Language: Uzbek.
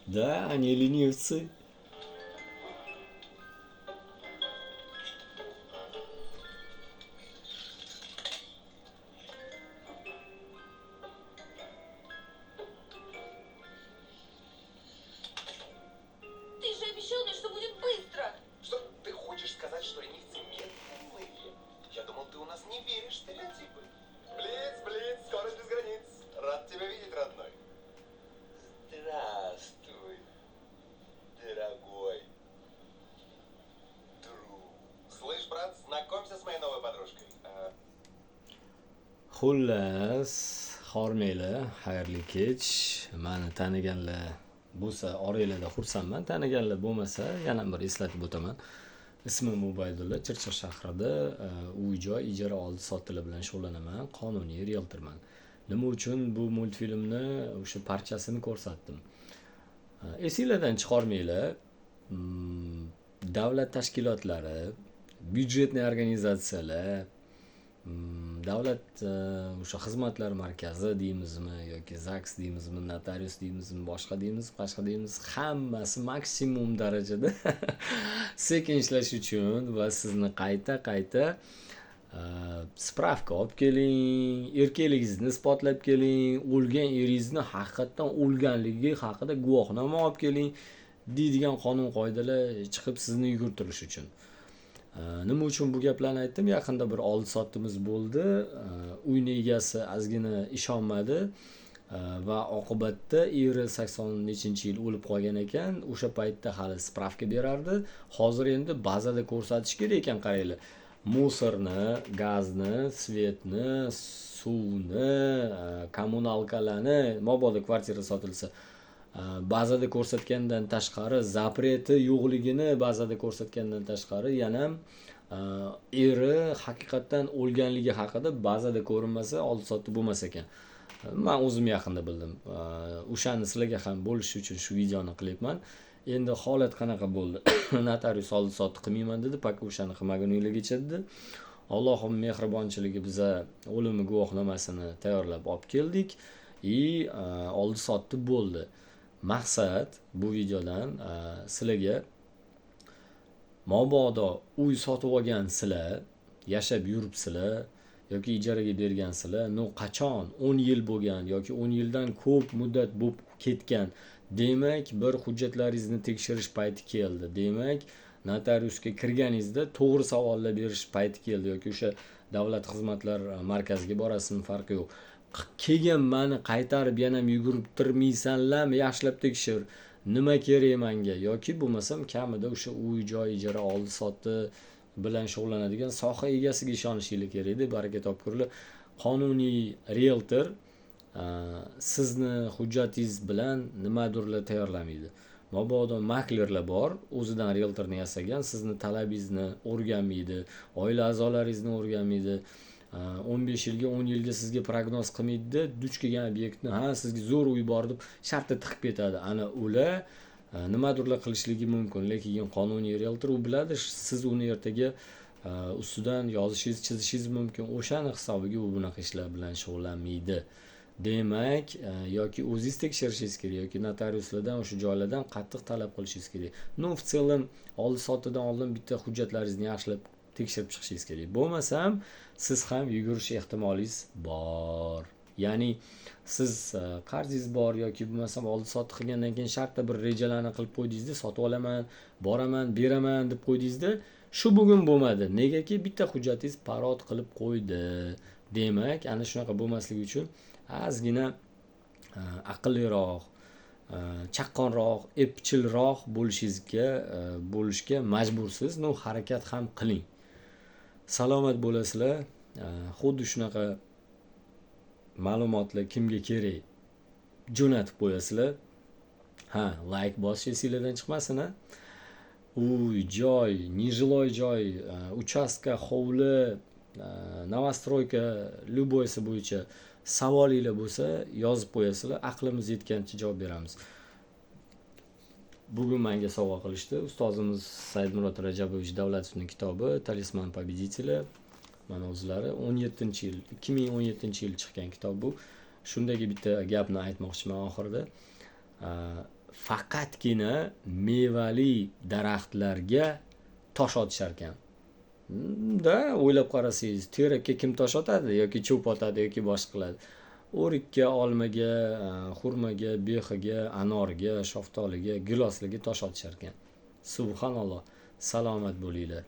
Да, они ленивцы. Ты же обещал мне, что будет быстро. Что, ты хочешь сказать, что ленивцы медленные? Я думал, ты у нас не веришь в стереотипы. Блиц, блиц, скорость без границ. Рад тебя видеть, родной. Здравствуй, дорогой друг. Слышь, брат, знакомься с моей новой подружкой. Xullas, hormanglar, xayrli kech. Mani taniganlar bo'lsa, oranglarda xursandman. Taniganlar bo'lmasa, yana bir eslatib o'taman. Ismim Ubaydulla, Chirchiq shahrida uy-joy ijara oldi-sotdilar bilan shug'ullanaman. Qonuniy realtorman. Nima uchun bu multfilmni o'sha parchasini ko'rsatdim? Esinglardan chiqarmanglar. Davlat tashkilotlari, byudjetniy organizatsiyalar, davlat o'sha xizmatlar markazi deymizmi yoki ZAGS deymizmi, notarius deymizmi, boshqa deymiz, hammasi maksimum darajada sekin ishlash uchun va sizni qayta spravka olib keling, erkakligingizni isbotlab keling, o'lgan eringizni haqiqatdan o'lganligi haqida guvohnoma olib keling deydigan qonun qoidalar chiqib sizni yugurtirish uchun. Nima uchun bu gaplarni aytdim? Yaqinda bir oldi sotdimiz bo'ldi. Uyni egasi ozgina ishonmadi va oqibatda eri 80 nechinchi yil o'lib qolgan ekan. O'sha paytda hali spravka berardi. Hozir endi bazada ko'rsatish kerak ekan, qaranglar. Musorni, gazni, svetni, suvni, kommunalkalarni, mabodo kvartira sotilsa, bazada ko'rsatgandan tashqari zapreti yo'qligini bazada ko'rsatgandan tashqari yana eri haqiqatdan o'lganligi haqida bazada ko'rinmasa oldi sotdi bo'lmas ekan. Men o'zim yaqinda bildim. O'shani sizlarga ham bo'lish uchun shu videoni qilyapman. Endi holat qanaqa bo'ldi? Notarius oldi sotdi qilmayman dedi, paka o'shani qilmaguninglargacha dedi. Allohim mehribonchiligi biza o'limi guvohnomasini tayyorlab olib keldik. Oldi sotdi bo'ldi. Maqsad bu videodan sizlarga mabodo uy sotib olgansizlar, yashab yuribsizlar yoki ijaraga bergansizlar, qachon 10 yil bo'lgan yoki 10 yildan ko'p muddat bo'lib ketgan, demak bir hujjatlaringizni tekshirish payti keldi. Demak, notariusga kirganingizda to'g'ri savollar berish payti keldi yoki o'sha davlat xizmatlar markaziga borasizmi, farqi yo'q. Keyin meni qaytarib yana yugurib turmaysanlarmi, yaxshilab tekshir. Nima kerak menga yoki bo'lmasam kamida o'sha uy joy ijara oldi sotdi bilan shug'ullanadigan soha egasiga ishonishinglar kerak-da, baraka topkurlar. Qonuniy realtor sizni hujjatingiz bilan nimadirlar tayyorlamaydi. Mabodo maklerlar bor, o'zidan realtorni yasagan, sizni talabingizni o'rganmaydi, oila a'zolaringizni o'rganmaydi. 15 yilga 10 yilga sizga prognoz qilmaydi-da, duch kelgan obyektni sizga zo'r uy bor deb shartda tiqib ketadi. Ana ular nimadirlar qilishligi mumkin, lekin qonuniy realtor u biladi, siz uni ertaga ustidan yozishingiz, chizishingiz mumkin. O'shani hisobiga u bunaqa ishlar bilan shug'ullanmaydi. Demak, yoki o'zingiz tekshirishingiz kerak yoki notariuslardan o'sha joylardan qattiq talab qilishingiz kerak. В целом oldi sotdidan oldin bitta hujjatlaringizni yaxshilab tekshirib chiqishingiz kerak. Bo'lmasam siz ham yugurish ehtimolingiz bor. Ya'ni siz qarzingiz bor yoki bo'lmasam oldi sotdi qilgandan keyin shartda bir rejalarni qilib qo'ydingizda, sotib olaman, boraman, beraman deb qo'ydingizda, shu bugun bo'lmadi. Negaki bitta hujjatingiz parod qilib qo'ydi. Demak, ana shunaqa bo'lmasligi uchun ozgina aqlliroq, chaqqonroq, epchilroq bo'lishga majbursiz. Harakat ham qiling. Salomat bo'lasizlar. Xuddi shunaqa ma'lumotlar kimga kerak jo'natib qo'yasizlar. Like bosish esinglardan chiqmasin. Uy, joy, neжилой joy, uchastka, hovli, novostroyka, любойsi bo'yicha savolinglar bo'lsa yozib qo'yasizlar. Aqlimiz yetgancha javob beramiz. Bugun menga sovg'a qilishdi ustozimiz Saidmurod Rajabovich Davlatovning kitobi Talisman Победителя. Mana o'zlari 2017 yil chiqqan kitob bu. Shundagi bitta gapni aytmoqchiman oxirida. faqatgina mevali daraxtlarga tosh otishar ekan. Da o'ylab qarasangiz, terakka kim tosh otadi yoki cho'p otadi yoki boshqa qiladi. O'rikka, olmaga, xurmaga, behiga, anorga, shaftoliga, giloslarga tosh otishar ekan. Subhanalloh. Salomat bo'linglar.